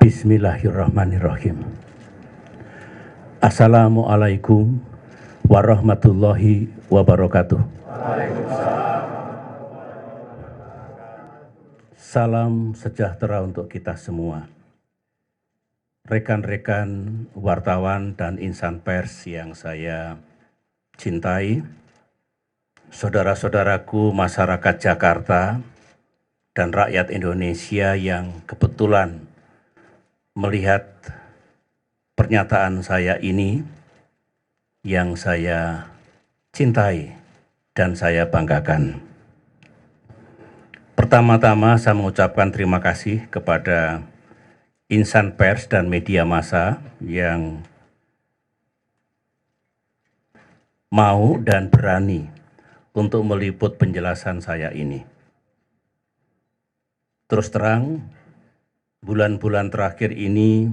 Bismillahirrahmanirrahim. Assalamualaikum warahmatullahi wabarakatuh. Salam sejahtera untuk kita semua. Rekan-rekan wartawan dan insan pers yang saya cintai, saudara-saudaraku masyarakat Jakarta dan rakyat Indonesia yang kebetulan melihat pernyataan saya ini yang saya cintai dan saya banggakan. Pertama-tama saya mengucapkan terima kasih kepada insan pers dan media massa yang mau dan berani untuk meliput penjelasan saya ini. Terus terang, bulan-bulan terakhir ini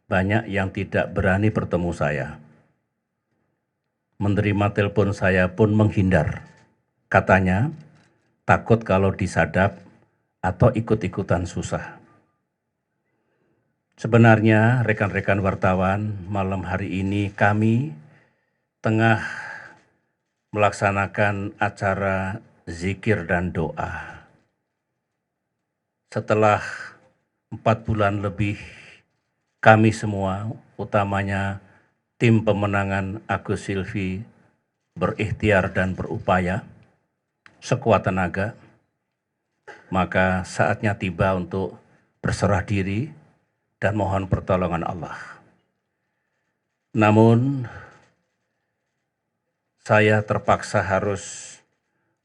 banyak yang tidak berani bertemu saya. Menerima telepon saya pun menghindar. Katanya, takut kalau disadap atau ikut-ikutan susah. Sebenarnya rekan-rekan wartawan, malam hari ini kami tengah melaksanakan acara zikir dan doa. Setelah 4 bulan lebih, kami semua, utamanya tim pemenangan Agus Silvi, berikhtiar dan berupaya sekuat tenaga, maka saatnya tiba untuk berserah diri dan mohon pertolongan Allah. Namun, saya terpaksa harus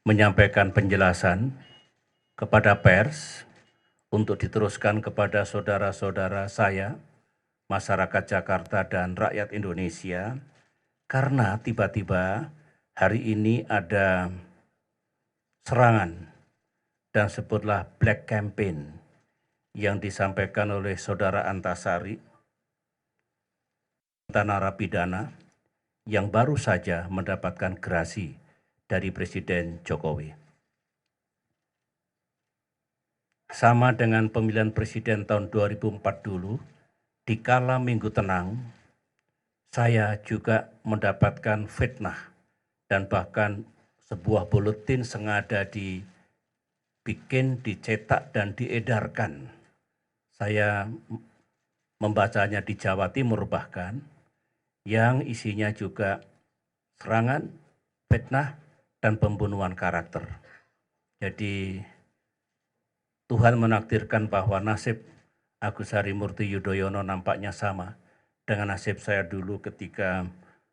menyampaikan penjelasan kepada pers untuk diteruskan kepada saudara-saudara saya, masyarakat Jakarta dan rakyat Indonesia, karena tiba-tiba hari ini ada serangan dan sebutlah black campaign yang disampaikan oleh saudara Antasari, mantan narapidana yang baru saja mendapatkan gerasi dari Presiden Jokowi. Sama dengan pemilihan presiden tahun 2004 dulu, di kala minggu tenang, saya juga mendapatkan fitnah dan bahkan sebuah buletin sengaja dibikin, dicetak dan diedarkan. Saya membacanya di Jawa Timur bahkan, yang isinya juga serangan, fitnah, dan pembunuhan karakter. Jadi Tuhan menakdirkan bahwa nasib Agus Harimurti Yudhoyono nampaknya sama dengan nasib saya dulu ketika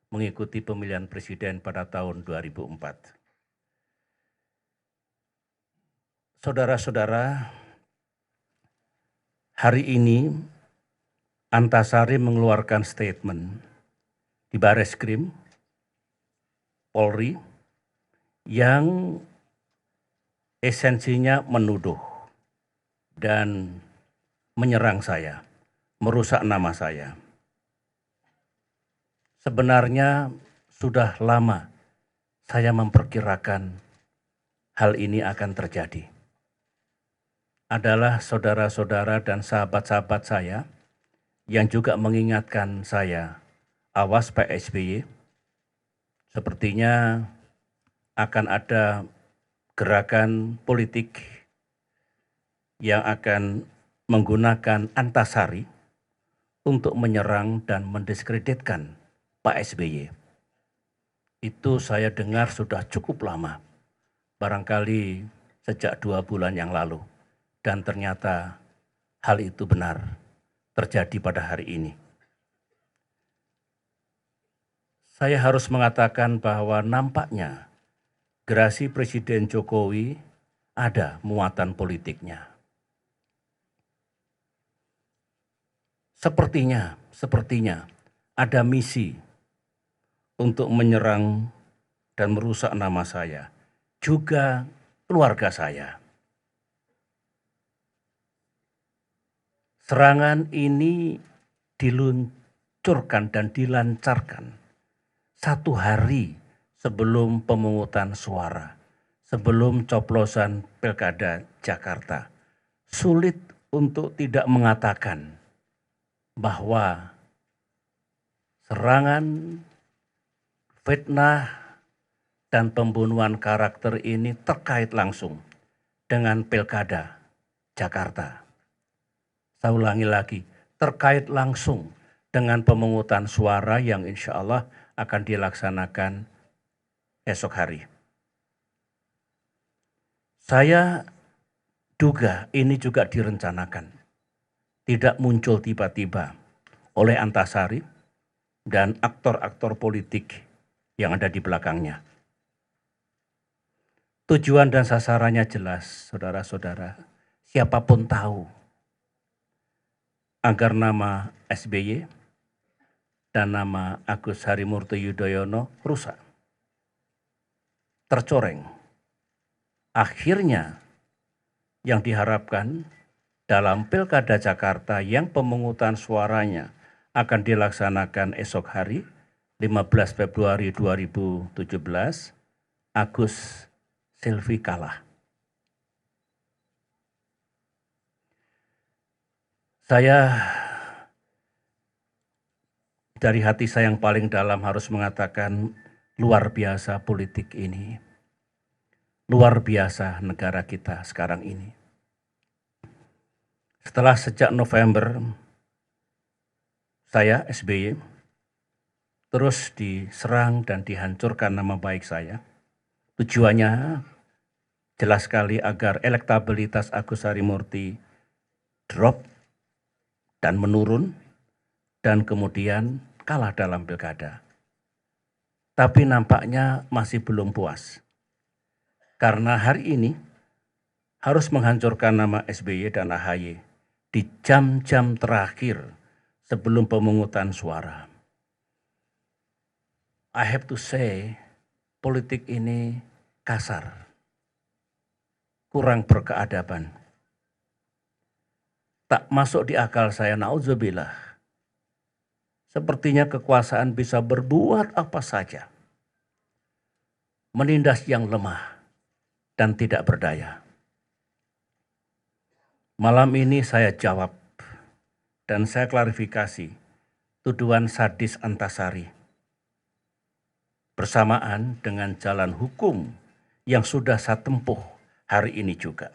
mengikuti pemilihan presiden pada tahun 2004. Saudara-saudara, hari ini Antasari mengeluarkan statement di Bareskrim Polri yang esensinya menuduh dan menyerang saya, merusak nama saya. Sebenarnya sudah lama saya memperkirakan hal ini akan terjadi. Adalah saudara-saudara dan sahabat-sahabat saya yang juga mengingatkan saya, awas Pak SBY, sepertinya akan ada gerakan politik yang akan menggunakan Antasari untuk menyerang dan mendiskreditkan Pak SBY. Itu saya dengar sudah cukup lama, barangkali sejak 2 bulan yang lalu, dan ternyata hal itu benar terjadi pada hari ini. Saya harus mengatakan bahwa nampaknya gerasi Presiden Jokowi ada muatan politiknya. Sepertinya ada misi untuk menyerang dan merusak nama saya, juga keluarga saya. Serangan ini diluncurkan dan dilancarkan 1 hari sebelum pemungutan suara, sebelum coblosan Pilkada Jakarta. Sulit untuk tidak mengatakan bahwa serangan, fitnah, dan pembunuhan karakter ini terkait langsung dengan Pilkada Jakarta. Saya ulangi lagi, terkait langsung dengan pemungutan suara yang insya Allah akan dilaksanakan esok hari. Saya duga ini juga direncanakan, tidak muncul tiba-tiba oleh Antasari dan aktor-aktor politik yang ada di belakangnya. Tujuan dan sasarannya jelas, saudara-saudara. Siapapun tahu agar nama SBY dan nama Agus Harimurti Yudhoyono rusak, tercoreng. Akhirnya yang diharapkan dalam Pilkada Jakarta yang pemungutan suaranya akan dilaksanakan esok hari, 15 Februari 2017, Agus Silvi kalah. Saya dari hati saya yang paling dalam harus mengatakan luar biasa politik ini. Luar biasa negara kita sekarang ini. Setelah sejak November, saya SBY terus diserang dan dihancurkan nama baik saya. Tujuannya jelas sekali agar elektabilitas Agus Harimurti drop dan menurun dan kemudian kalah dalam pilkada. Tapi nampaknya masih belum puas. Karena hari ini harus menghancurkan nama SBY dan AHY di jam-jam terakhir sebelum pemungutan suara. I have to say, politik ini kasar, kurang berkeadaban. Tak masuk di akal saya, naudzubillah. Sepertinya kekuasaan bisa berbuat apa saja, menindas yang lemah dan tidak berdaya. Malam ini saya jawab dan saya klarifikasi tuduhan sadis Antasari bersamaan dengan jalan hukum yang sudah saya tempuh hari ini juga.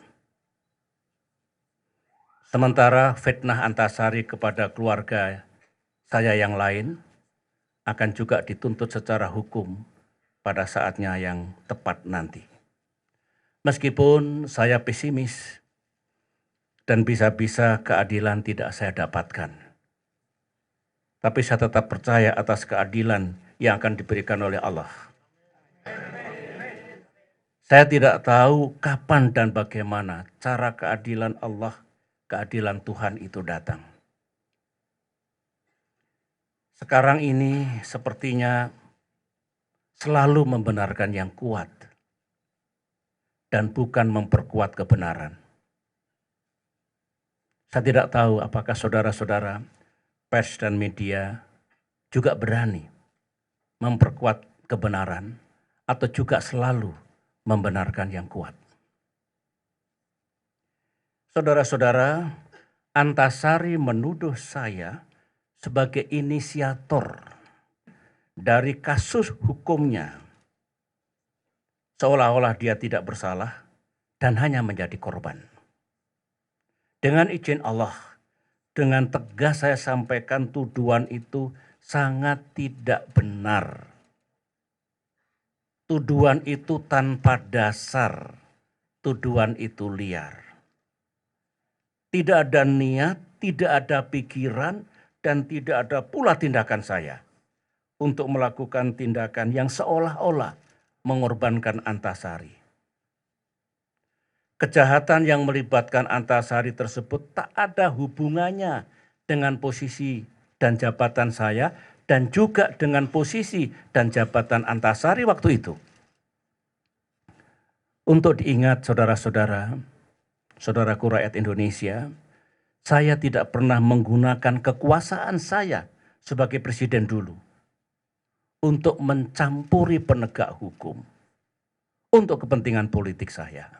Sementara fitnah Antasari kepada keluarga saya yang lain akan juga dituntut secara hukum pada saatnya yang tepat nanti. Meskipun saya pesimis dan bisa-bisa keadilan tidak saya dapatkan, tapi saya tetap percaya atas keadilan yang akan diberikan oleh Allah. Saya tidak tahu kapan dan bagaimana cara keadilan Allah, keadilan Tuhan itu datang. Sekarang ini sepertinya selalu membenarkan yang kuat dan bukan memperkuat kebenaran. Saya tidak tahu apakah saudara-saudara pers dan media juga berani memperkuat kebenaran atau juga selalu membenarkan yang kuat. Saudara-saudara, Antasari menuduh saya sebagai inisiator dari kasus hukumnya, seolah-olah dia tidak bersalah dan hanya menjadi korban. Dengan izin Allah, dengan tegas saya sampaikan tuduhan itu sangat tidak benar. Tuduhan itu tanpa dasar, tuduhan itu liar. Tidak ada niat, tidak ada pikiran, dan tidak ada pula tindakan saya untuk melakukan tindakan yang seolah-olah mengorbankan Antasari. Kejahatan yang melibatkan Antasari tersebut tak ada hubungannya dengan posisi dan jabatan saya dan juga dengan posisi dan jabatan Antasari waktu itu. Untuk diingat saudara-saudara, saudaraku rakyat Indonesia, saya tidak pernah menggunakan kekuasaan saya sebagai presiden dulu untuk mencampuri penegak hukum untuk kepentingan politik saya.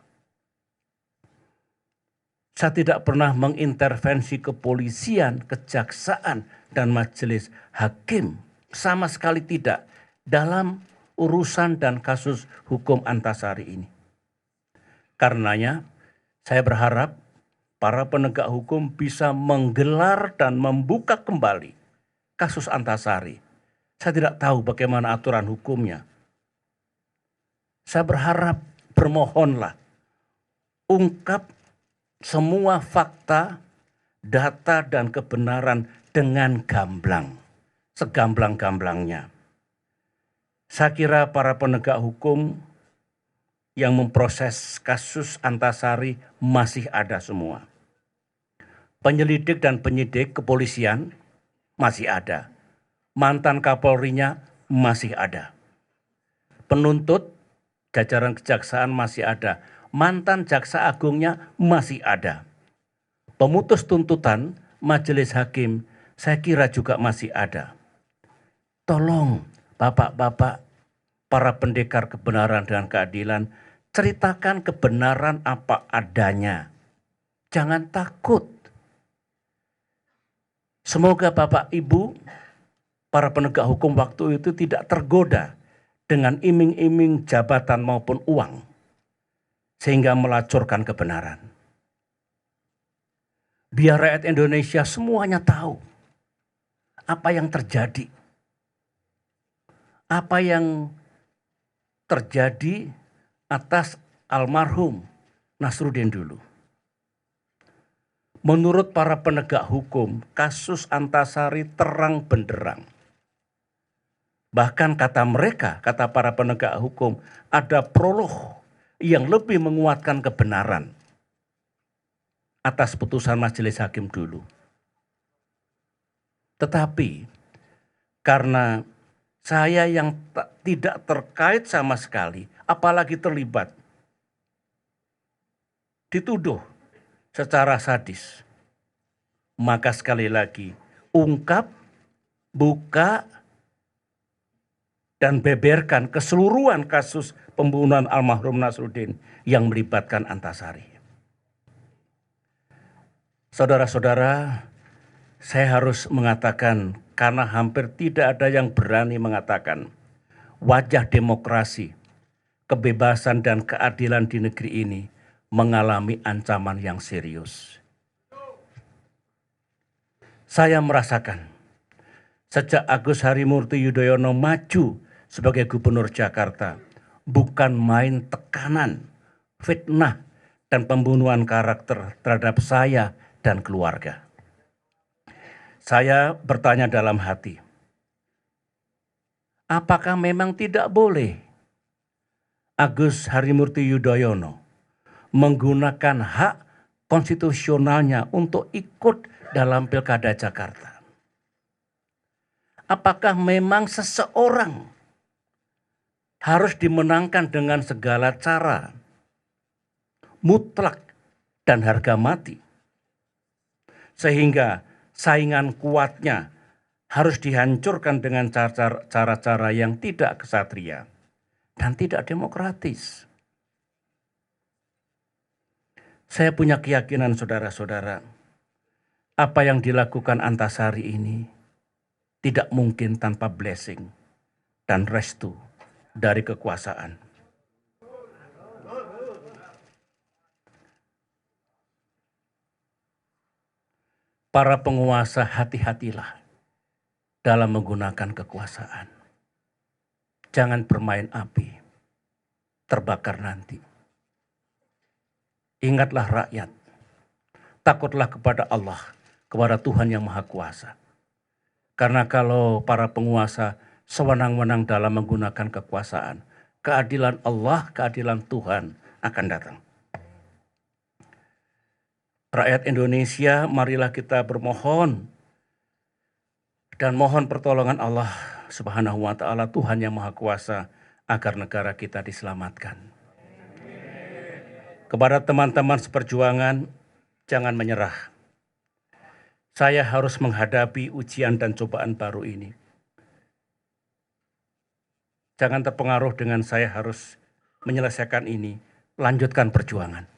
Saya tidak pernah mengintervensi kepolisian, kejaksaan, dan majelis hakim. Sama sekali tidak dalam urusan dan kasus hukum Antasari ini. Karenanya, saya berharap para penegak hukum bisa menggelar dan membuka kembali kasus Antasari. Saya tidak tahu bagaimana aturan hukumnya. Saya berharap, bermohonlah, ungkap semua fakta, data, dan kebenaran dengan gamblang, segamblang-gamblangnya. Saya kira para penegak hukum yang memproses kasus Antasari masih ada semua. Penyelidik dan penyidik kepolisian masih ada. Mantan Kapolrinya masih ada. Penuntut jajaran kejaksaan masih ada. Mantan jaksa agungnya masih ada. Pemutus tuntutan majelis hakim saya kira juga masih ada. Tolong bapak-bapak, para pendekar kebenaran dan keadilan, ceritakan kebenaran apa adanya. Jangan takut. Semoga Bapak Ibu, para penegak hukum waktu itu tidak tergoda dengan iming-iming jabatan maupun uang, sehingga melacurkan kebenaran. Biar rakyat Indonesia semuanya tahu apa yang terjadi. Apa yang terjadi atas almarhum Nasruddin dulu. Menurut para penegak hukum, kasus Antasari terang benderang. Bahkan kata mereka, kata para penegak hukum, ada prolog yang lebih menguatkan kebenaran atas putusan majelis hakim dulu. Tetapi karena saya yang tidak terkait sama sekali, apalagi terlibat, dituduh secara sadis. Maka sekali lagi, ungkap, buka, dan beberkan keseluruhan kasus pembunuhan almarhum Nasruddin yang melibatkan Antasari. Saudara-saudara, saya harus mengatakan, karena hampir tidak ada yang berani mengatakan wajah demokrasi, kebebasan dan keadilan di negeri ini mengalami ancaman yang serius. Saya merasakan sejak Agus Harimurti Yudhoyono maju sebagai gubernur Jakarta, bukan main tekanan, fitnah, dan pembunuhan karakter terhadap saya dan keluarga. Saya bertanya dalam hati, apakah memang tidak boleh Agus Harimurti Yudhoyono menggunakan hak konstitusionalnya untuk ikut dalam Pilkada Jakarta? Apakah memang seseorang harus dimenangkan dengan segala cara, mutlak dan harga mati, sehingga saingan kuatnya harus dihancurkan dengan cara-cara yang tidak kesatria dan tidak demokratis? Saya punya keyakinan, saudara-saudara, apa yang dilakukan Antasari ini tidak mungkin tanpa blessing dan restu dari kekuasaan. Para penguasa, hati-hatilah dalam menggunakan kekuasaan. Jangan bermain api, terbakar nanti. Ingatlah rakyat, takutlah kepada Allah, kepada Tuhan yang Maha Kuasa. Karena kalau para penguasa sewenang-wenang dalam menggunakan kekuasaan, keadilan Allah, keadilan Tuhan akan datang. Rakyat Indonesia, marilah kita bermohon dan mohon pertolongan Allah Subhanahu wa Ta'ala, Tuhan yang Maha Kuasa, agar negara kita diselamatkan. Kepada teman-teman seperjuangan, jangan menyerah. Saya harus menghadapi ujian dan cobaan baru ini. Jangan terpengaruh dengan saya harus menyelesaikan ini, lanjutkan perjuangan.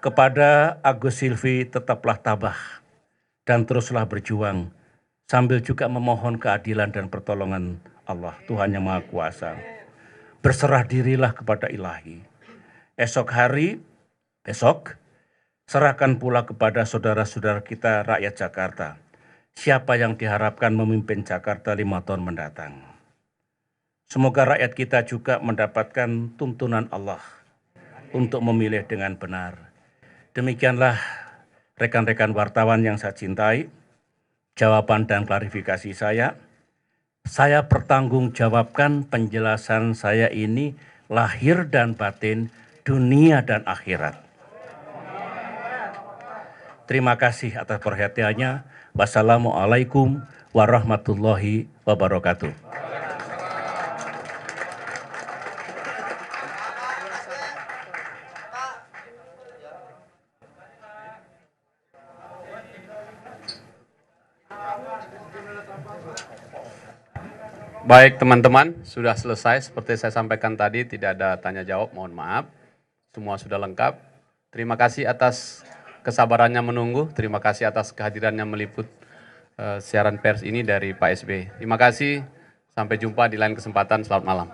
Kepada Agus Silvi, tetaplah tabah dan teruslah berjuang, sambil juga memohon keadilan dan pertolongan Allah, Tuhan yang Maha Kuasa. Berserah dirilah kepada Ilahi. Besok, serahkan pula kepada saudara-saudara kita rakyat Jakarta, siapa yang diharapkan memimpin Jakarta 5 tahun mendatang. Semoga rakyat kita juga mendapatkan tuntunan Allah untuk memilih dengan benar. Demikianlah rekan-rekan wartawan yang saya cintai, jawaban dan klarifikasi saya. Saya pertanggungjawabkan penjelasan saya ini lahir dan batin, dunia dan akhirat. Terima kasih atas perhatiannya. Wassalamualaikum warahmatullahi wabarakatuh. Baik teman-teman, sudah selesai. Seperti saya sampaikan tadi, tidak ada tanya jawab, mohon maaf. Semua sudah lengkap. Terima kasih atas kesabarannya menunggu, terima kasih atas kehadirannya meliput siaran pers ini dari Pak SB. Terima kasih, sampai jumpa di lain kesempatan, selamat malam.